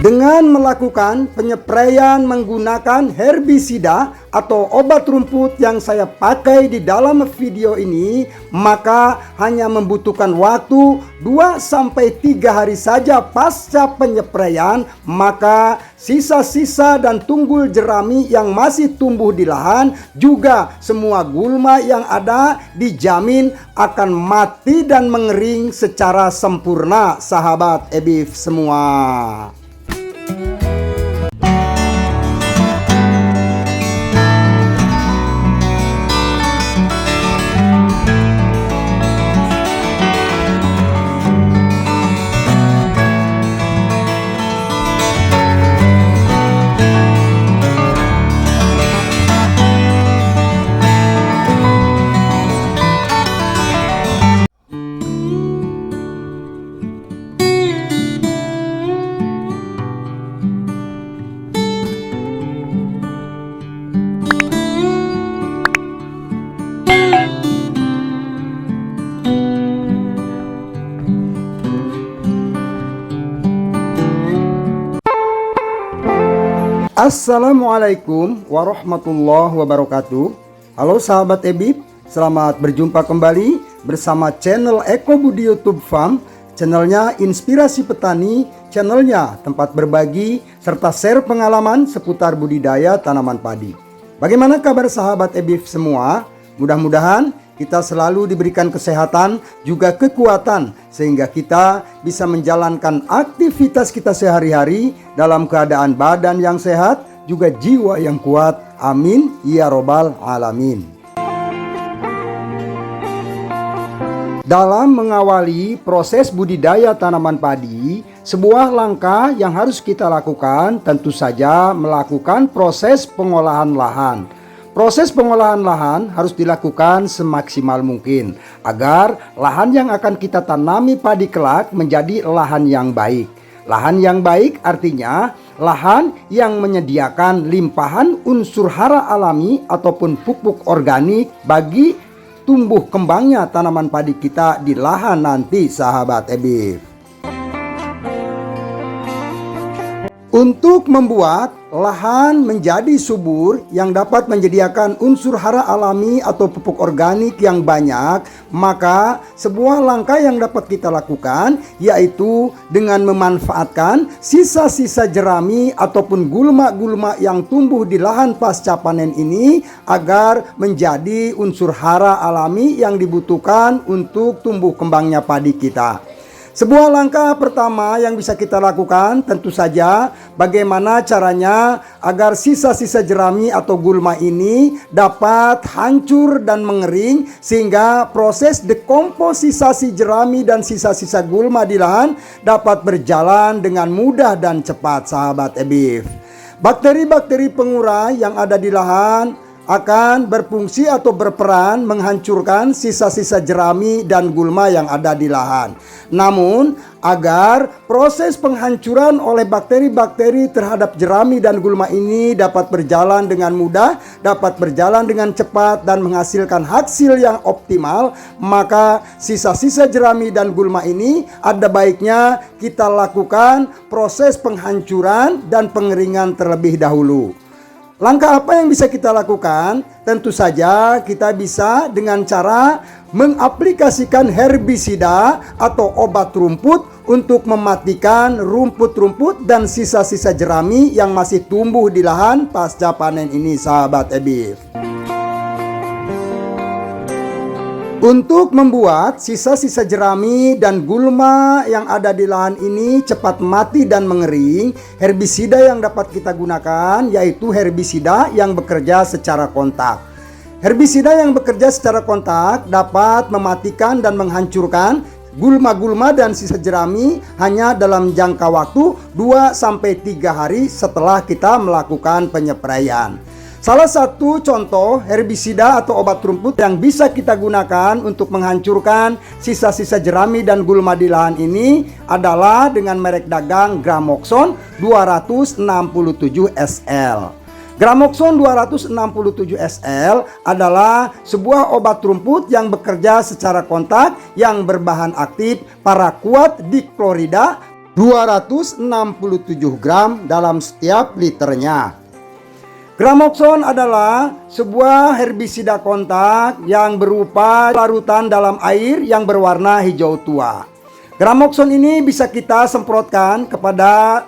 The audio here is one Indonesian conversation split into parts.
Dengan melakukan penyepraian menggunakan herbisida atau obat rumput yang saya pakai di dalam video ini, maka hanya membutuhkan waktu 2-3 hari saja pasca penyepraian, maka sisa-sisa dan tunggul jerami yang masih tumbuh di lahan, juga semua gulma yang ada dijamin akan mati dan mengering secara sempurna, sahabat EBIF semua. Assalamualaikum warahmatullahi wabarakatuh. Halo sahabat EBIF, selamat berjumpa kembali bersama channel Eko Budi YouTube Farm. Channelnya Inspirasi Petani, channelnya tempat berbagi serta share pengalaman seputar budidaya tanaman padi. Bagaimana kabar sahabat EBIF semua? Mudah-mudahan kita selalu diberikan kesehatan juga kekuatan sehingga kita bisa menjalankan aktivitas kita sehari-hari dalam keadaan badan yang sehat juga jiwa yang kuat. Amin ya robbal alamin. Dalam mengawali proses budidaya tanaman padi, sebuah langkah yang harus kita lakukan tentu saja melakukan proses pengolahan lahan. Proses pengolahan lahan harus dilakukan semaksimal mungkin agar lahan yang akan kita tanami padi kelak menjadi lahan yang baik. Lahan yang baik artinya lahan yang menyediakan limpahan unsur hara alami ataupun pupuk organik bagi tumbuh kembangnya tanaman padi kita di lahan nanti, sahabat EBIF. Untuk membuat lahan menjadi subur yang dapat menyediakan unsur hara alami atau pupuk organik yang banyak, maka sebuah langkah yang dapat kita lakukan yaitu dengan memanfaatkan sisa-sisa jerami ataupun gulma-gulma yang tumbuh di lahan pasca panen ini agar menjadi unsur hara alami yang dibutuhkan untuk tumbuh kembangnya padi kita. Sebuah langkah pertama yang bisa kita lakukan tentu saja bagaimana caranya agar sisa-sisa jerami atau gulma ini dapat hancur dan mengering sehingga proses dekomposisasi jerami dan sisa-sisa gulma di lahan dapat berjalan dengan mudah dan cepat, sahabat EBIF. Bakteri-bakteri pengurai yang ada di lahan akan berfungsi atau berperan menghancurkan sisa-sisa jerami dan gulma yang ada di lahan. Namun, agar proses penghancuran oleh bakteri-bakteri terhadap jerami dan gulma ini dapat berjalan dengan mudah, dapat berjalan dengan cepat dan menghasilkan hasil yang optimal, maka sisa-sisa jerami dan gulma ini ada baiknya kita lakukan proses penghancuran dan pengeringan terlebih dahulu. Langkah apa yang bisa kita lakukan? Tentu saja kita bisa dengan cara mengaplikasikan herbisida atau obat rumput untuk mematikan rumput-rumput dan sisa-sisa jerami yang masih tumbuh di lahan pasca panen ini, sahabat EBIF. Untuk membuat sisa-sisa jerami dan gulma yang ada di lahan ini cepat mati dan mengering, herbisida yang dapat kita gunakan yaitu herbisida yang bekerja secara kontak. Herbisida yang bekerja secara kontak dapat mematikan dan menghancurkan gulma-gulma dan sisa jerami hanya dalam jangka waktu 2-3 hari setelah kita melakukan penyepraian. Salah satu contoh herbisida atau obat rumput yang bisa kita gunakan untuk menghancurkan sisa-sisa jerami dan gulma di lahan ini adalah dengan merek dagang Gramoxone 267 SL. Gramoxone 267 SL adalah sebuah obat rumput yang bekerja secara kontak yang berbahan aktif paraquat diklorida 267 gram dalam setiap liternya. Gramoxone adalah sebuah herbisida kontak yang berupa larutan dalam air yang berwarna hijau tua. Gramoxone ini bisa kita semprotkan kepada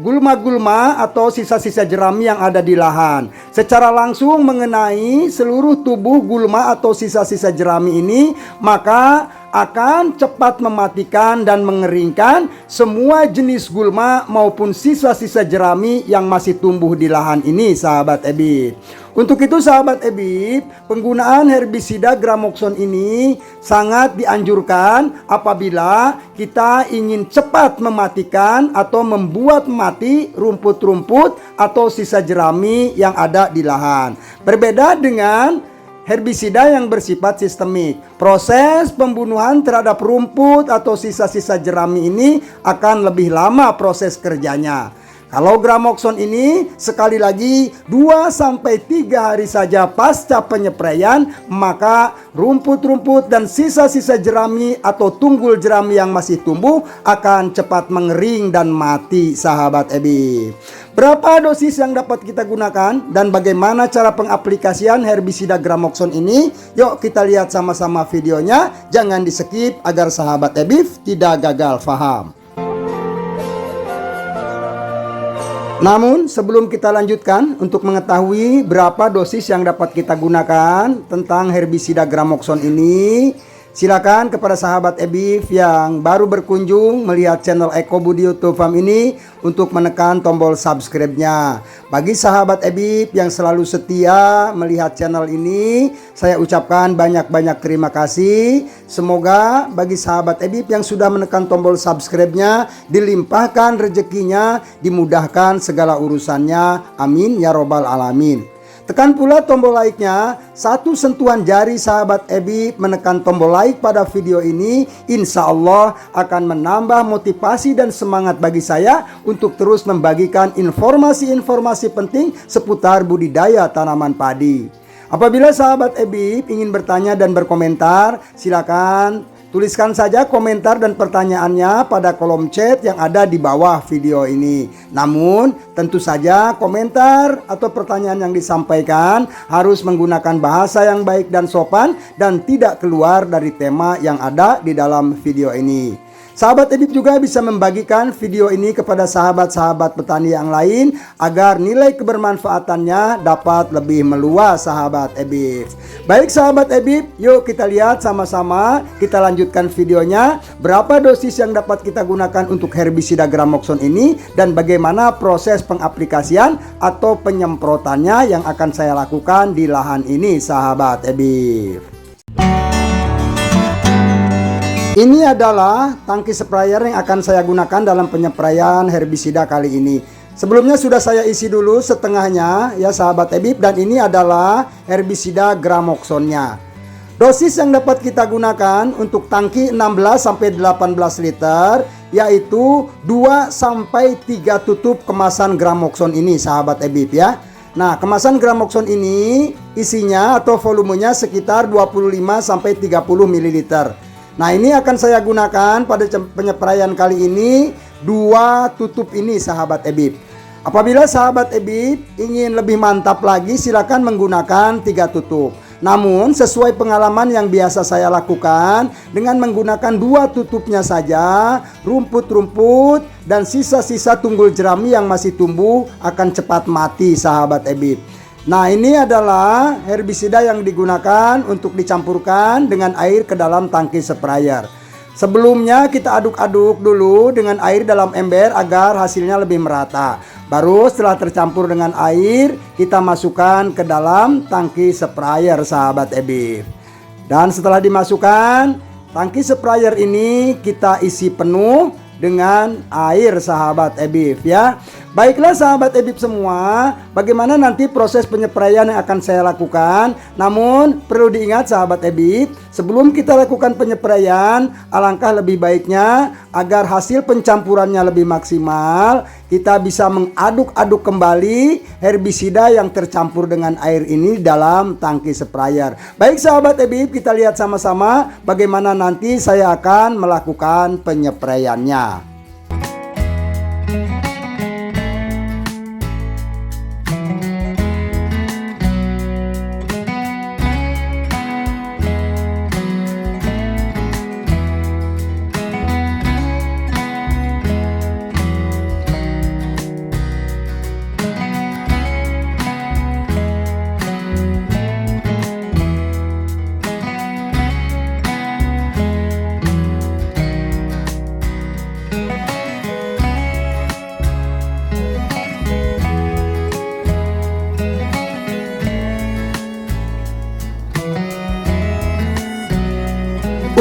gulma-gulma atau sisa-sisa jerami yang ada di lahan, secara langsung mengenai seluruh tubuh gulma atau sisa-sisa jerami ini, maka akan cepat mematikan dan mengeringkan semua jenis gulma maupun sisa-sisa jerami yang masih tumbuh di lahan ini, sahabat EBIT. Untuk itu sahabat EBIT, penggunaan herbisida Gramoxone ini sangat dianjurkan apabila kita ingin cepat mematikan atau membuat mati rumput-rumput atau sisa jerami yang ada di lahan. Berbeda dengan herbisida yang bersifat sistemik, proses pembunuhan terhadap rumput atau sisa-sisa jerami ini akan lebih lama proses kerjanya. Kalau Gramoxone ini sekali lagi 2-3 hari saja pasca penyepraian, maka rumput-rumput dan sisa-sisa jerami atau tunggul jerami yang masih tumbuh akan cepat mengering dan mati, sahabat EBIT. Berapa dosis yang dapat kita gunakan dan bagaimana cara pengaplikasian herbisida Gramoxone ini? Yuk kita lihat sama-sama videonya. Jangan di skip agar sahabat EBIT tidak gagal paham. Namun sebelum kita lanjutkan, untuk mengetahui berapa dosis yang dapat kita gunakan tentang herbisida Gramoxone ini, silakan kepada sahabat EBIT yang baru berkunjung melihat channel Eko Budi YouTube Farm ini untuk menekan tombol subscribe-nya. Bagi sahabat EBIT yang selalu setia melihat channel ini, saya ucapkan banyak-banyak terima kasih. Semoga bagi sahabat EBIT yang sudah menekan tombol subscribe-nya dilimpahkan rezekinya, dimudahkan segala urusannya. Amin ya robbal alamin. Tekan pula tombol like-nya. Satu sentuhan jari sahabat EBIT menekan tombol like pada video ini, insya Allah akan menambah motivasi dan semangat bagi saya untuk terus membagikan informasi-informasi penting seputar budidaya tanaman padi. Apabila sahabat EBIT ingin bertanya dan berkomentar, silakan tuliskan saja komentar dan pertanyaannya pada kolom chat yang ada di bawah video ini. Namun tentu saja komentar atau pertanyaan yang disampaikan harus menggunakan bahasa yang baik dan sopan dan tidak keluar dari tema yang ada di dalam video ini. Sahabat EBIT juga bisa membagikan video ini kepada sahabat-sahabat petani yang lain agar nilai kebermanfaatannya dapat lebih meluas, sahabat EBIT. Baik sahabat EBIT, yuk kita lihat sama-sama, kita lanjutkan videonya. Berapa dosis yang dapat kita gunakan untuk herbisida Gramoxone ini dan bagaimana proses pengaplikasian atau penyemprotannya yang akan saya lakukan di lahan ini, sahabat EBIT. Ini adalah tangki sprayer yang akan saya gunakan dalam penyepraian herbisida kali ini. Sebelumnya sudah saya isi dulu setengahnya ya sahabat EBIT, dan ini adalah herbisida Gramoxone-nya. Dosis yang dapat kita gunakan untuk tangki 16-18 liter yaitu 2-3 tutup kemasan Gramoxone ini, sahabat EBIT ya. Nah, kemasan Gramoxone ini isinya atau volumenya sekitar 25-30 ml. Nah, ini akan saya gunakan pada penyepraian kali ini 2 tutup ini, sahabat EBIT. Apabila sahabat EBIT ingin lebih mantap lagi, silakan menggunakan 3 tutup. Namun sesuai pengalaman yang biasa saya lakukan, dengan menggunakan 2 tutupnya saja, rumput-rumput dan sisa-sisa tunggul jerami yang masih tumbuh akan cepat mati, sahabat EBIT. Nah, ini adalah herbisida yang digunakan untuk dicampurkan dengan air ke dalam tangki sprayer. Sebelumnya kita aduk-aduk dulu dengan air dalam ember agar hasilnya lebih merata. Baru setelah tercampur dengan air, kita masukkan ke dalam tangki sprayer, sahabat EBIT. Dan setelah dimasukkan, tangki sprayer ini kita isi penuh dengan air, sahabat EBIT ya. Baiklah sahabat EBIT semua, bagaimana nanti proses penyepraian yang akan saya lakukan. Namun perlu diingat sahabat EBIT, sebelum kita lakukan penyepraian, alangkah lebih baiknya agar hasil pencampurannya lebih maksimal, kita bisa mengaduk-aduk kembali herbisida yang tercampur dengan air ini dalam tangki sprayer. Baik sahabat EBIT, kita lihat sama-sama bagaimana nanti saya akan melakukan penyepraiannya.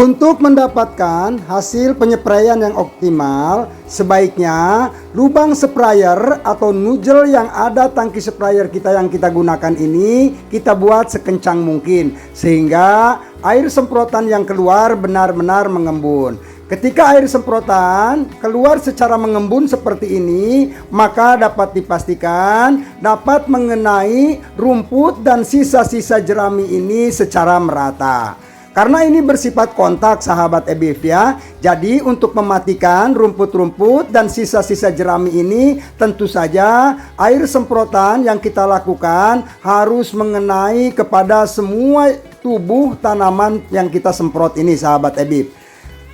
Untuk mendapatkan hasil penyepraian yang optimal, sebaiknya lubang sprayer atau nozzle yang ada tangki sprayer kita yang kita gunakan ini kita buat sekencang mungkin sehingga air semprotan yang keluar benar-benar mengembun. Ketika air semprotan keluar secara mengembun seperti ini, maka dapat dipastikan dapat mengenai rumput dan sisa-sisa jerami ini secara merata. Karena ini bersifat kontak sahabat EBIF ya. Jadi untuk mematikan rumput-rumput dan sisa-sisa jerami ini, tentu saja air semprotan yang kita lakukan harus mengenai kepada semua tubuh tanaman yang kita semprot ini sahabat EBIF.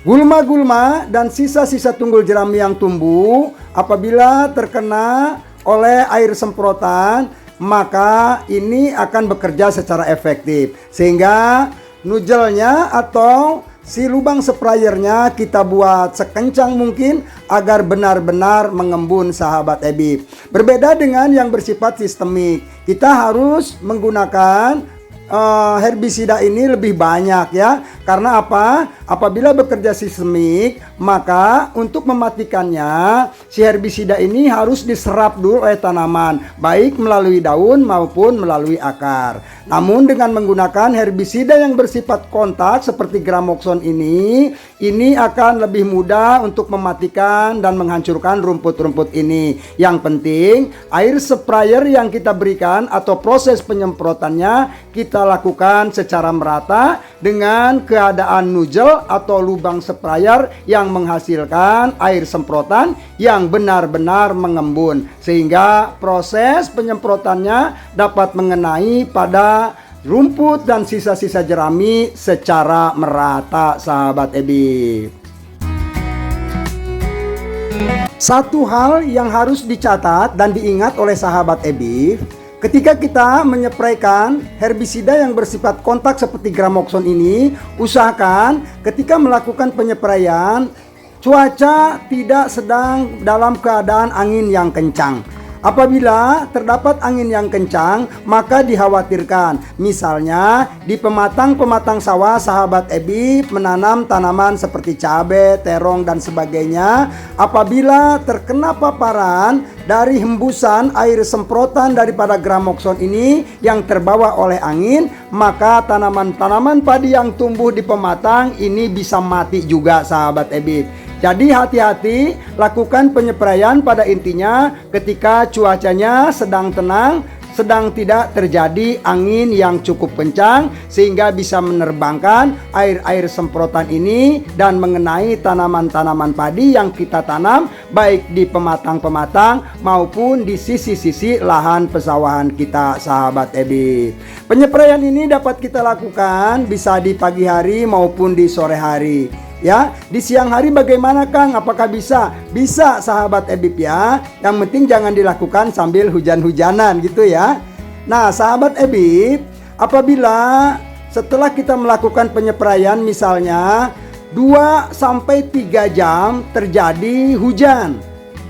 Gulma-gulma dan sisa-sisa tunggul jerami yang tumbuh apabila terkena oleh air semprotan, maka ini akan bekerja secara efektif. Sehingga nozzle-nya atau si lubang sprayernya kita buat sekencang mungkin agar benar-benar mengembun sahabat EBIF. Berbeda dengan yang bersifat sistemik, kita harus menggunakan herbisida ini lebih banyak ya. Karena apa? Apabila bekerja sistemik, maka untuk mematikannya si herbisida ini harus diserap dulu oleh tanaman, baik melalui daun maupun melalui akar. Namun dengan menggunakan herbisida yang bersifat kontak seperti Gramoxone ini akan lebih mudah untuk mematikan dan menghancurkan rumput-rumput ini. Yang penting air sprayer yang kita berikan atau proses penyemprotannya kita lakukan secara merata dengan keadaan nozzle atau lubang sprayer yang menghasilkan air semprotan yang benar-benar mengembun sehingga proses penyemprotannya dapat mengenai pada rumput dan sisa-sisa jerami secara merata sahabat EBIF. Satu hal yang harus dicatat dan diingat oleh sahabat EBIF, ketika kita menyempraikan herbisida yang bersifat kontak seperti Gramoxone ini, usahakan ketika melakukan penyempraian cuaca tidak sedang dalam keadaan angin yang kencang. Apabila terdapat angin yang kencang, maka dikhawatirkan misalnya di pematang-pematang sawah sahabat EBIF menanam tanaman seperti cabai, terong dan sebagainya. Apabila terkena paparan dari hembusan air semprotan daripada Gramoxone ini yang terbawa oleh angin, maka tanaman-tanaman padi yang tumbuh di pematang ini bisa mati juga sahabat EBIF. Jadi hati-hati lakukan penyepraian pada intinya ketika cuacanya sedang tenang, sedang tidak terjadi angin yang cukup kencang sehingga bisa menerbangkan air-air semprotan ini dan mengenai tanaman-tanaman padi yang kita tanam baik di pematang-pematang maupun di sisi-sisi lahan pesawahan kita sahabat EBIF. Penyepraian ini dapat kita lakukan bisa di pagi hari maupun di sore hari. Ya, di siang hari bagaimana Kang? Apakah bisa? Bisa sahabat EBIF ya. Yang penting jangan dilakukan sambil hujan-hujanan gitu ya. Nah, sahabat EBIF, apabila setelah kita melakukan penyepraian misalnya 2-3 jam terjadi hujan.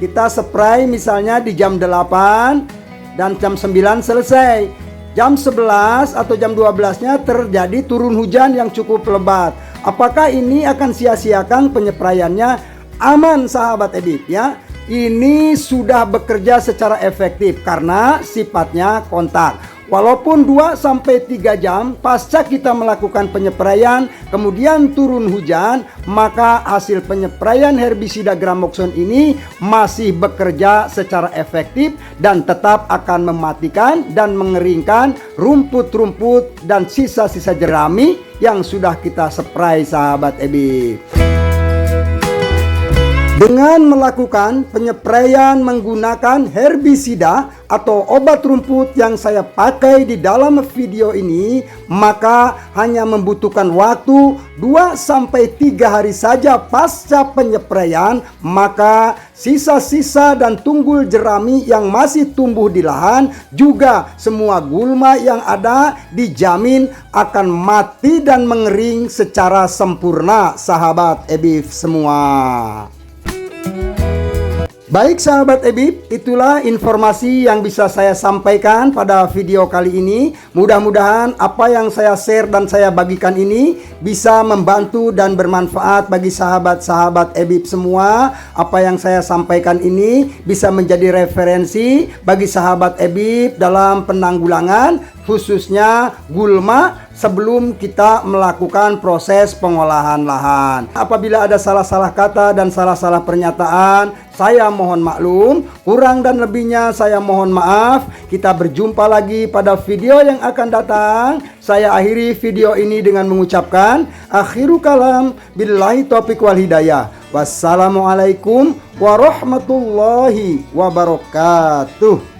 Kita spray misalnya di jam 8 dan jam 9 selesai. Jam 11 atau jam 12-nya terjadi turun hujan yang cukup lebat. Apakah ini akan sia-siakan penyepraiannya? Aman sahabat EBIF ya. Ini sudah bekerja secara efektif karena sifatnya kontak. Walaupun 2-3 jam pasca kita melakukan penyepraian kemudian turun hujan, maka hasil penyepraian herbisida Gramoxone ini masih bekerja secara efektif dan tetap akan mematikan dan mengeringkan rumput-rumput dan sisa-sisa jerami yang sudah kita spray sahabat EBIF. Dengan melakukan penyepraian menggunakan herbisida atau obat rumput yang saya pakai di dalam video ini, maka hanya membutuhkan waktu 2-3 hari saja pasca penyepraian, maka sisa-sisa dan tunggul jerami yang masih tumbuh di lahan juga semua gulma yang ada dijamin akan mati dan mengering secara sempurna sahabat EBIF semua. Baik sahabat EBIB, itulah informasi yang bisa saya sampaikan pada video kali ini. Mudah-mudahan apa yang saya share dan saya bagikan ini bisa membantu dan bermanfaat bagi sahabat-sahabat EBIB semua. Apa yang saya sampaikan ini bisa menjadi referensi bagi sahabat EBIB dalam penanggulangan khususnya gulma sebelum kita melakukan proses pengolahan lahan. Apabila ada salah-salah kata dan salah-salah pernyataan, saya mohon maklum. Kurang dan lebihnya saya mohon maaf. Kita berjumpa lagi pada video yang akan datang. Saya akhiri video ini dengan mengucapkan akhiru kalam billahi taufiq wal hidayah. Wassalamualaikum warahmatullahi wabarakatuh.